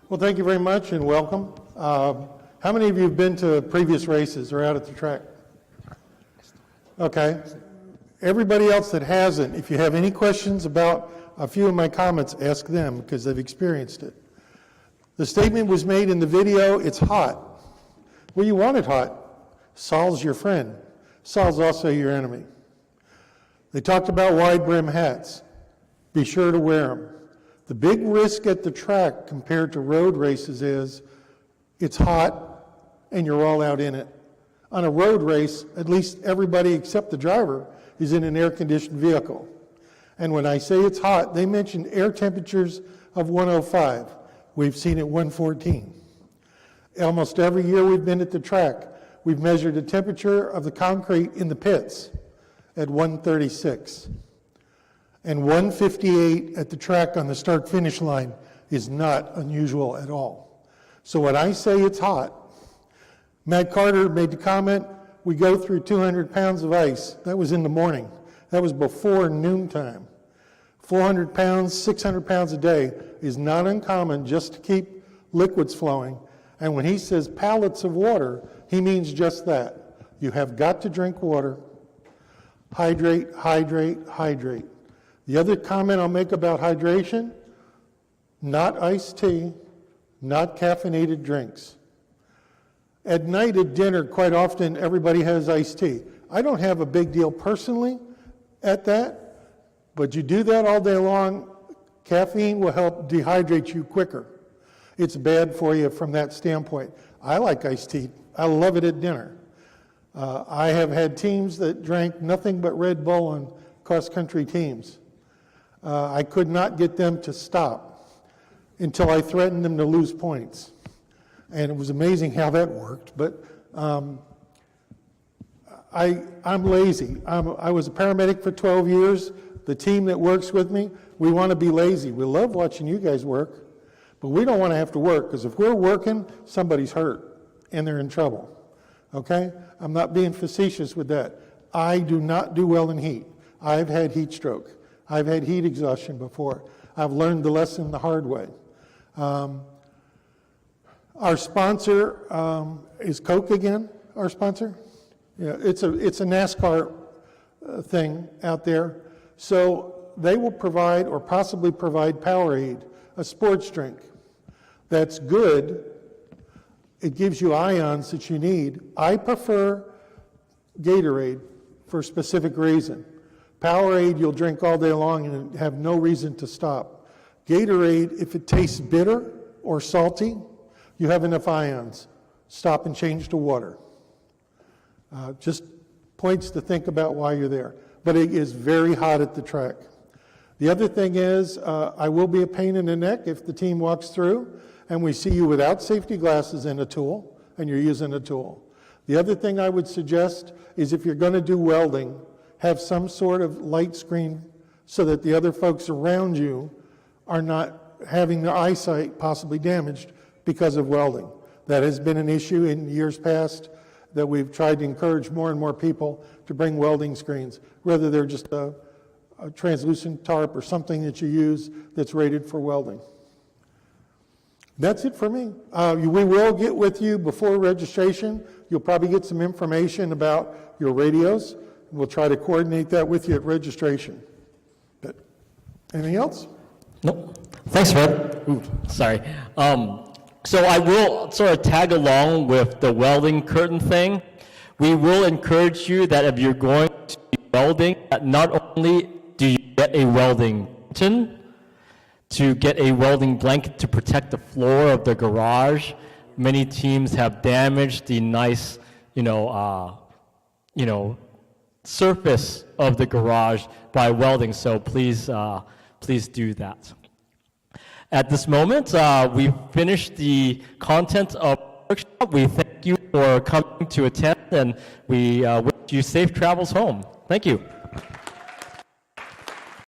Well, thank you very much and welcome. How many of you have been to previous races or out at the track? Okay. Everybody else that hasn't, if you have any questions about a few of my comments, ask them because they've experienced it. The statement was made in the video, it's hot. Well, you want it hot. Saul's your friend. Saul's also your enemy. They talked about wide brim hats. Be sure to wear them. The big risk at the track compared to road races is it's hot and you're all out in it. On a road race, at least everybody except the driver is in an air-conditioned vehicle. And when I say it's hot, they mentioned air temperatures of 105. We've seen it 114. Almost every year we've been at the track, we've measured the temperature of the concrete in the pits at 136. And 158 at the track on the start-finish line is not unusual at all. So when I say it's hot, Matt Carter made the comment, we go through 200 pounds of ice. That was in the morning. That was before noontime. 400 pounds, 600 pounds a day is not uncommon just to keep liquids flowing. And when he says pallets of water, he means just that. You have got to drink water. Hydrate, hydrate, hydrate. The other comment I'll make about hydration, not iced tea, not caffeinated drinks. At night at dinner, quite often everybody has iced tea. I don't have a big deal personally at that, but you do that all day long, caffeine will help dehydrate you quicker. It's bad for you from that standpoint. I like iced tea. I love it at dinner. I have had teams that drank nothing but Red Bull on cross-country teams. I could not get them to stop until I threatened them to lose points. And it was amazing how that worked, but I'm lazy. I was a paramedic for 12 years. The team that works with me, we want to be lazy. We love watching you guys work, but we don't want to have to work, because if we're working, somebody's hurt and they're in trouble. Okay? I'm not being facetious with that. I do not do well in heat. I've had heat stroke. I've had heat exhaustion before. I've learned the lesson the hard way. Our sponsor is Coke again, our sponsor. Yeah, it's a NASCAR thing out there. So they will provide or possibly provide Powerade, a sports drink that's good. It gives you ions that you need. I prefer Gatorade for a specific reason. Powerade you'll drink all day long and have no reason to stop. Gatorade, if it tastes bitter or salty, you have enough ions. Stop and change to water. Just points to think about why you're there. But it is very hot at the track. The other thing is, I will be a pain in the neck if the team walks through and we see you without safety glasses and a tool, and you're using a tool. The other thing I would suggest is if you're going to do welding, have some sort of light screen so that the other folks around you are not having their eyesight possibly damaged because of welding. That has been an issue in years past that we've tried to encourage more and more people to bring welding screens, whether they're just a translucent tarp or something that you use that's rated for welding. That's it for me. We will get with you before registration. You'll probably get some information about your radios. We'll try to coordinate that with you at registration. But anything else? Nope. Thanks, Fred. Ooh, sorry. So I will sort of tag along with the welding curtain thing. We will encourage you that if you're going to be welding, that not only do you get a welding curtain, to get a welding blanket to protect the floor of the garage. Many teams have damaged the nice, surface of the garage by welding. So please do that. At this moment, we've finished the content of the workshop. We thank you for coming to attend, and we wish you safe travels home. Thank you.